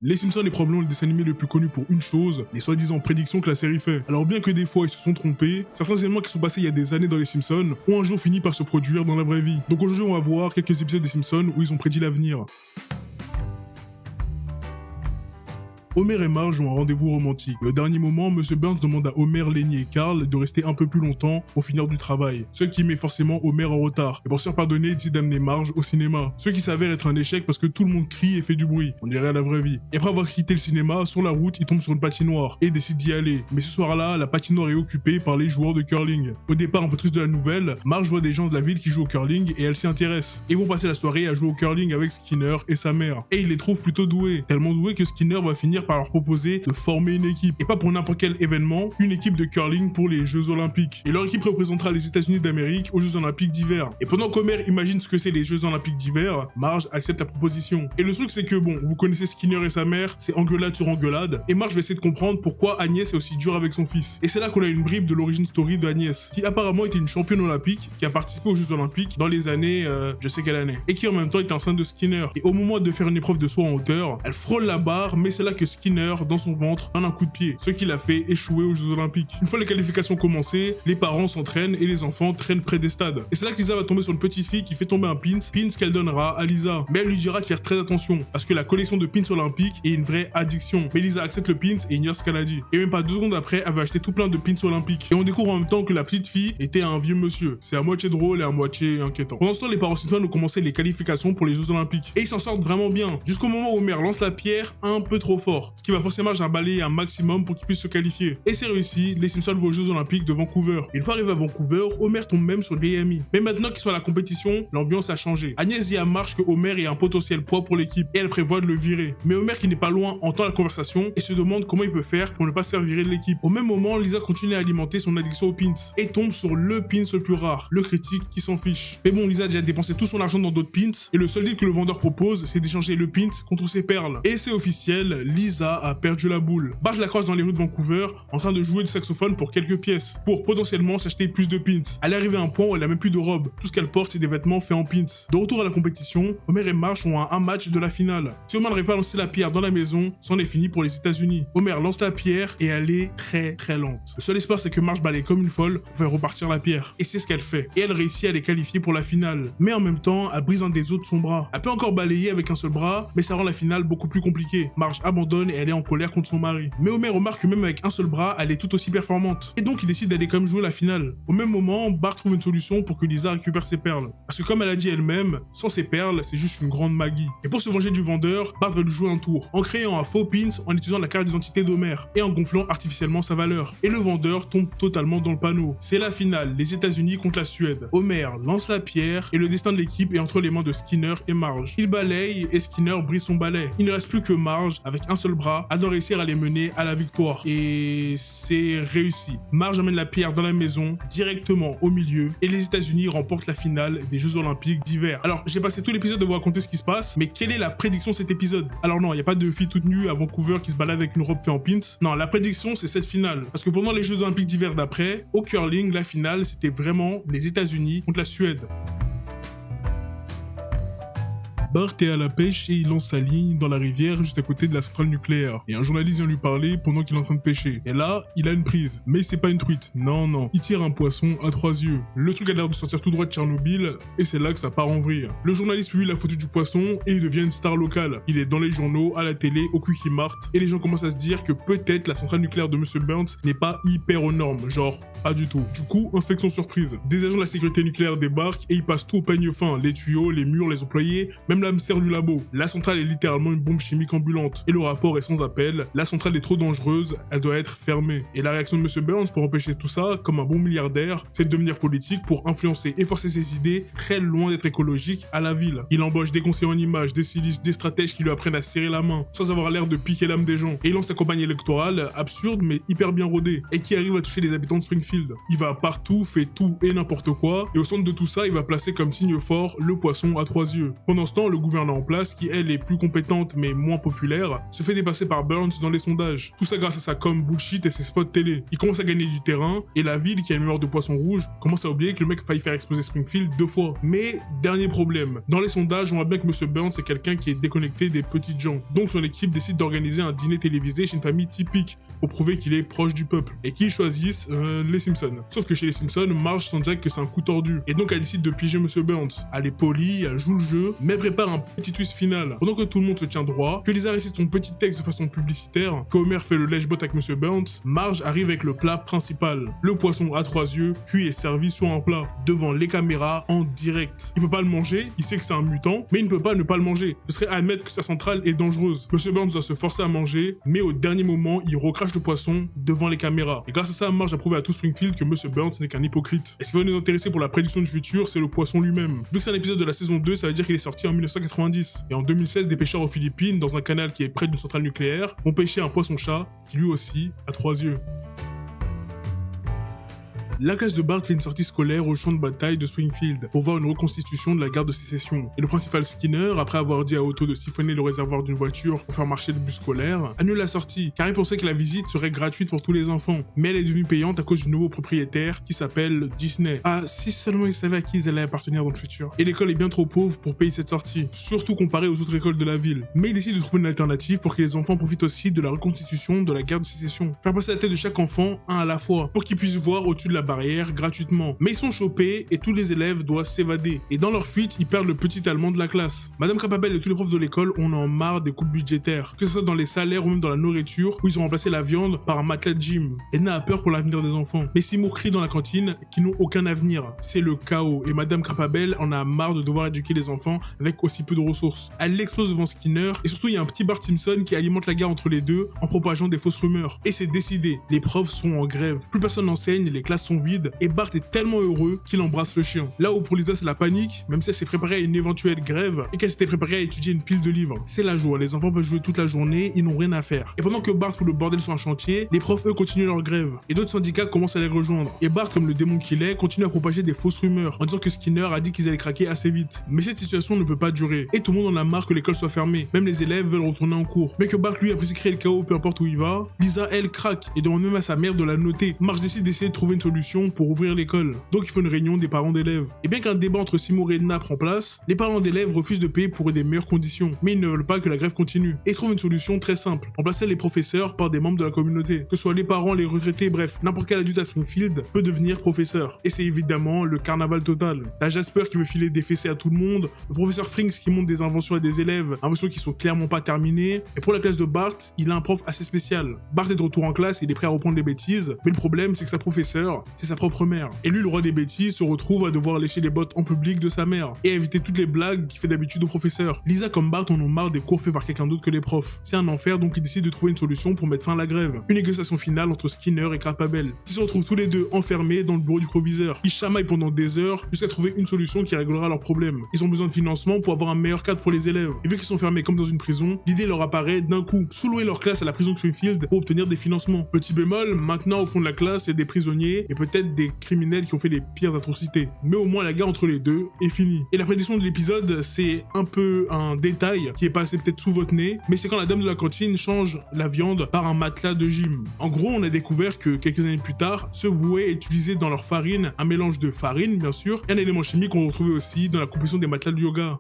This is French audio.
Les Simpsons est probablement le dessin animé le plus connu pour une chose, les soi-disant prédictions que la série fait. Alors bien que des fois ils se sont trompés, certains événements qui sont passés il y a des années dans les Simpsons ont un jour fini par se produire dans la vraie vie. Donc aujourd'hui on va voir quelques épisodes des Simpsons où ils ont prédit l'avenir. Homer et Marge ont un rendez-vous romantique. Le dernier moment, Monsieur Burns demande à Homer, Lenny et Carl de rester un peu plus longtemps pour finir du travail, ce qui met forcément Homer en retard. Et pour se faire pardonner, il décide d'amener Marge au cinéma, ce qui s'avère être un échec parce que tout le monde crie et fait du bruit, on dirait à la vraie vie. Et après avoir quitté le cinéma, sur la route, il tombe sur une patinoire et décide d'y aller. Mais ce soir-là, la patinoire est occupée par les joueurs de curling. Au départ un peu triste de la nouvelle, Marge voit des gens de la ville qui jouent au curling et elle s'y intéresse. Ils vont passer la soirée à jouer au curling avec Skinner et sa mère. Et il les trouve plutôt doués, tellement doués que Skinner va finir par leur proposer de former une équipe, et pas pour n'importe quel événement, une équipe de curling pour les Jeux Olympiques. Et leur équipe représentera les États-Unis d'Amérique aux Jeux Olympiques d'hiver. Et pendant qu'Homer imagine ce que c'est les Jeux Olympiques d'hiver, Marge accepte la proposition. Et le truc c'est que bon, vous connaissez Skinner et sa mère, c'est engueulade sur engueulade, et Marge va essayer de comprendre pourquoi Agnès est aussi dure avec son fils. Et c'est là qu'on a une bribe de l'origin story d'Agnès, qui apparemment était une championne olympique, qui a participé aux Jeux Olympiques dans les années, je sais quelle année, et qui en même temps était enceinte de Skinner. Et au moment de faire une épreuve de saut en hauteur, elle frôle la barre, mais c'est là que Skinner, dans son ventre, donne un coup de pied, ce qui l'a fait échouer aux Jeux Olympiques. Une fois les qualifications commencées, les parents s'entraînent et les enfants traînent près des stades. Et c'est là que Lisa va tomber sur une petite fille qui fait tomber un pins qu'elle donnera à Lisa. Mais elle lui dira de faire très attention, parce que la collection de pins olympiques est une vraie addiction. Mais Lisa accepte le pins et ignore ce qu'elle a dit. Et même pas 2 secondes après, elle va acheter tout plein de pins olympiques. Et on découvre en même temps que la petite fille était un vieux monsieur. C'est à moitié drôle et à moitié inquiétant. Pendant ce temps, les parents Simpson ont commencé les qualifications pour les Jeux Olympiques. Et ils s'en sortent vraiment bien, jusqu'au moment où Homer lance la pierre un peu trop fort, ce qui va forcément balayer un maximum pour qu'ils puissent se qualifier. Et c'est réussi, les Simpsons vont aux Jeux Olympiques de Vancouver. Une fois arrivé à Vancouver, Homer tombe même sur le vieil ami. Mais maintenant qu'ils sont à la compétition, l'ambiance a changé. Agnès dit à Marge que Homer est un potentiel poids pour l'équipe et elle prévoit de le virer. Mais Homer, qui n'est pas loin, entend la conversation et se demande comment il peut faire pour ne pas se faire virer de l'équipe. Au même moment, Lisa continue à alimenter son addiction aux pins et tombe sur le pins le plus rare, le critique qui s'en fiche. Mais bon, Lisa a déjà dépensé tout son argent dans d'autres pins et le seul deal que le vendeur propose, c'est d'échanger le pins contre ses perles. Et c'est officiel, Lisa a perdu la boule. Marge la croise dans les rues de Vancouver en train de jouer du saxophone pour quelques pièces, pour potentiellement s'acheter plus de pins. Elle est arrivée à un point où elle a même plus de robe. Tout ce qu'elle porte, c'est des vêtements faits en pins. De retour à la compétition, Homer et Marge sont à un match de la finale. Si Homer n'arrive pas à lancer la pierre dans la maison, c'en est fini pour les États-Unis. Homer lance la pierre et elle est très lente. Le seul espoir, c'est que Marge balaye comme une folle pour faire repartir la pierre. Et c'est ce qu'elle fait. Et elle réussit à les qualifier pour la finale. Mais en même temps, elle brise un des os de son bras. Elle peut encore balayer avec un seul bras, mais ça rend la finale beaucoup plus compliquée. Marge abandonne et elle est en colère contre son mari. Mais Homer remarque que même avec un seul bras, elle est tout aussi performante. Et donc il décide d'aller quand même jouer la finale. Au même moment, Bart trouve une solution pour que Lisa récupère ses perles. Parce que comme elle a dit elle-même, sans ses perles, c'est juste une grande magie. Et pour se venger du vendeur, Bart va lui jouer un tour, en créant un faux pins en utilisant la carte d'identité d'Homer, et en gonflant artificiellement sa valeur. Et le vendeur tombe totalement dans le panneau. C'est la finale, les États-Unis contre la Suède. Homer lance la pierre, et le destin de l'équipe est entre les mains de Skinner et Marge. Il balaye, et Skinner brise son balai. Il ne reste plus que Marge, avec un seul bras, à doit réussir à les mener à la victoire. Et c'est réussi. Marge amène la pierre dans la maison, directement au milieu, et les États-Unis remportent la finale des Jeux Olympiques d'hiver. Alors, j'ai passé tout l'épisode de vous raconter ce qui se passe, mais quelle est la prédiction de cet épisode? Alors non, il n'y a pas de fille toute nue à Vancouver qui se balade avec une robe faite en pins. Non, la prédiction, c'est cette finale. Parce que pendant les Jeux Olympiques d'hiver d'après, au curling, la finale, c'était vraiment les États-Unis contre la Suède. Bart est à la pêche et il lance sa ligne dans la rivière juste à côté de la centrale nucléaire. Et un journaliste vient lui parler pendant qu'il est en train de pêcher. Et là, il a une prise. Mais c'est pas une truite. Non. Il tire un poisson à 3 yeux. Le truc a l'air de sortir tout droit de Tchernobyl et c'est là que ça part en vrille. Le journaliste publie la photo du poisson et il devient une star locale. Il est dans les journaux, à la télé, au Quickie Mart et les gens commencent à se dire que peut-être la centrale nucléaire de Monsieur Burns n'est pas hyper aux normes. Genre, pas du tout. Du coup, inspection surprise. Des agents de la sécurité nucléaire débarquent et ils passent tout au peigne fin. Les tuyaux, les murs, les employés, même l'hamster du labo. La centrale est littéralement une bombe chimique ambulante. Et le rapport est sans appel. La centrale est trop dangereuse, elle doit être fermée. Et la réaction de Monsieur Burns pour empêcher tout ça, comme un bon milliardaire, c'est de devenir politique pour influencer et forcer ses idées très loin d'être écologiques à la ville. Il embauche des conseillers en images, des stylistes, des stratèges qui lui apprennent à serrer la main, sans avoir l'air de piquer l'âme des gens. Et il lance sa campagne électorale, absurde mais hyper bien rodée, et qui arrive à toucher les habitants de Springfield. Il va partout, fait tout et n'importe quoi, et au centre de tout ça, il va placer comme signe fort le poisson à 3 yeux. Pendant ce temps, le gouverneur en place, qui elle est plus compétente mais moins populaire, se fait dépasser par Burns dans les sondages. Tout ça grâce à sa com bullshit et ses spots télé. Il commence à gagner du terrain, et la ville, qui a une mémoire de poisson rouge, commence à oublier que le mec a failli faire exploser Springfield 2 fois. Mais, dernier problème, dans les sondages, on voit bien que M. Burns est quelqu'un qui est déconnecté des petites gens. Donc son équipe décide d'organiser un dîner télévisé chez une famille typique, pour prouver qu'il est proche du peuple, et qu'ils choisissent les Simpsons. Sauf que chez les Simpsons, Marge sent direct que c'est un coup tordu, et donc elle décide de piéger M. Burns. Elle est polie, elle joue le jeu, mais elle prépare un petit twist final. Pendant que tout le monde se tient droit, que Lisa récite son petit texte de façon publicitaire, que Homer fait le lèche-bot avec M. Burns, Marge arrive avec le plat principal. Le poisson à 3 yeux, cuit et servi sur un plat, devant les caméras, en direct. Il peut pas le manger, il sait que c'est un mutant, mais il ne peut pas ne pas le manger. Ce serait admettre que sa centrale est dangereuse. M. Burns doit se forcer à manger, mais au dernier moment, il recrache le poisson devant les caméras. Et grâce à ça, Marge a prouvé à tout Springfield que M. Burns n'est qu'un hypocrite. Et ce qui va nous intéresser pour la prédiction du futur, c'est le poisson lui-même. Vu que c'est un épisode de la saison 2, ça veut dire qu'il est sorti en 1990. Et en 2016, des pêcheurs aux Philippines, dans un canal qui est près d'une centrale nucléaire, ont pêché un poisson-chat qui lui aussi a 3 yeux. La classe de Bart fait une sortie scolaire au champ de bataille de Springfield pour voir une reconstitution de la guerre de sécession. Et le principal Skinner, après avoir dit à Otto de siphonner le réservoir d'une voiture pour faire marcher le bus scolaire, annule la sortie, car il pensait que la visite serait gratuite pour tous les enfants. Mais elle est devenue payante à cause du nouveau propriétaire qui s'appelle Disney. Ah, si seulement ils savaient à qui ils allaient appartenir dans le futur. Et l'école est bien trop pauvre pour payer cette sortie, surtout comparée aux autres écoles de la ville. Mais il décide de trouver une alternative pour que les enfants profitent aussi de la reconstitution de la guerre de sécession. Faire passer la tête de chaque enfant un à la fois, pour qu'ils puissent voir au-dessus de la barrière gratuitement. Mais ils sont chopés et tous les élèves doivent s'évader. Et dans leur fuite, ils perdent le petit allemand de la classe. Madame Crapabelle et tous les profs de l'école en ont marre des coupes budgétaires, que ce soit dans les salaires ou même dans la nourriture, où ils ont remplacé la viande par un matelas de gym. Edna a peur pour l'avenir des enfants. Mais Seymour crie dans la cantine qu'ils n'ont aucun avenir. C'est le chaos. Et Madame Crapabelle en a marre de devoir éduquer les enfants avec aussi peu de ressources. Elle l'explose devant Skinner, et surtout il y a un petit Bart Simpson qui alimente la guerre entre les deux en propageant des fausses rumeurs. Et c'est décidé. Les profs sont en grève. Plus personne n'enseigne, les classes sont vides, et Bart est tellement heureux qu'il embrasse le chien. Là où pour Lisa c'est la panique, même si elle s'est préparée à une éventuelle grève et qu'elle s'était préparée à étudier une pile de livres. C'est la joie, les enfants peuvent jouer toute la journée, ils n'ont rien à faire. Et pendant que Bart fout le bordel sur un chantier, les profs eux continuent leur grève. Et d'autres syndicats commencent à les rejoindre. Et Bart, comme le démon qu'il est, continue à propager des fausses rumeurs en disant que Skinner a dit qu'ils allaient craquer assez vite. Mais cette situation ne peut pas durer. Et tout le monde en a marre que l'école soit fermée. Même les élèves veulent retourner en cours. Mais que Bart lui apprécie créer le chaos peu importe où il va, Lisa elle craque et demande même à sa mère de la noter. Marge décide d'essayer de trouver une solution pour ouvrir l'école. Donc il faut une réunion des parents d'élèves. Et bien qu'un débat entre Seymour et Edna prend place, les parents d'élèves refusent de payer pour des meilleures conditions, mais ils ne veulent pas que la grève continue, et trouvent une solution très simple, remplacer les professeurs par des membres de la communauté, que ce soit les parents, les retraités, bref, n'importe quel adulte à Springfield peut devenir professeur. Et c'est évidemment le carnaval total. T'as Jasper qui veut filer des fessées à tout le monde, le professeur Frings qui monte des inventions à des élèves, inventions qui sont clairement pas terminées, et pour la classe de Bart, il a un prof assez spécial. Bart est de retour en classe, il est prêt à reprendre les bêtises, mais le problème c'est que sa professeure, c'est sa propre mère. Et lui, le roi des bêtises, se retrouve à devoir lécher les bottes en public de sa mère et à éviter toutes les blagues qu'il fait d'habitude au professeur. Lisa comme Bart en ont marre des cours faits par quelqu'un d'autre que les profs. C'est un enfer, donc ils décident de trouver une solution pour mettre fin à la grève. Une négociation finale entre Skinner et Crapabelle. Ils se retrouvent tous les deux enfermés dans le bureau du proviseur. Ils chamaillent pendant des heures jusqu'à trouver une solution qui réglera leurs problèmes. Ils ont besoin de financement pour avoir un meilleur cadre pour les élèves. Et vu qu'ils sont fermés comme dans une prison, l'idée leur apparaît d'un coup. Sous-louer leur classe à la prison de Springfield pour obtenir des financements. Petit bémol, maintenant au fond de la classe, il y a des prisonniers et peut-être des criminels qui ont fait les pires atrocités. Mais au moins la guerre entre les deux est finie. Et la prédiction de l'épisode, c'est un peu un détail qui est passé peut-être sous votre nez, mais c'est quand la dame de la cantine change la viande par un matelas de gym. En gros, on a découvert que quelques années plus tard, ce bouet utilisait dans leur farine un mélange de farine, bien sûr, et un élément chimique qu'on retrouvait aussi dans la composition des matelas de yoga.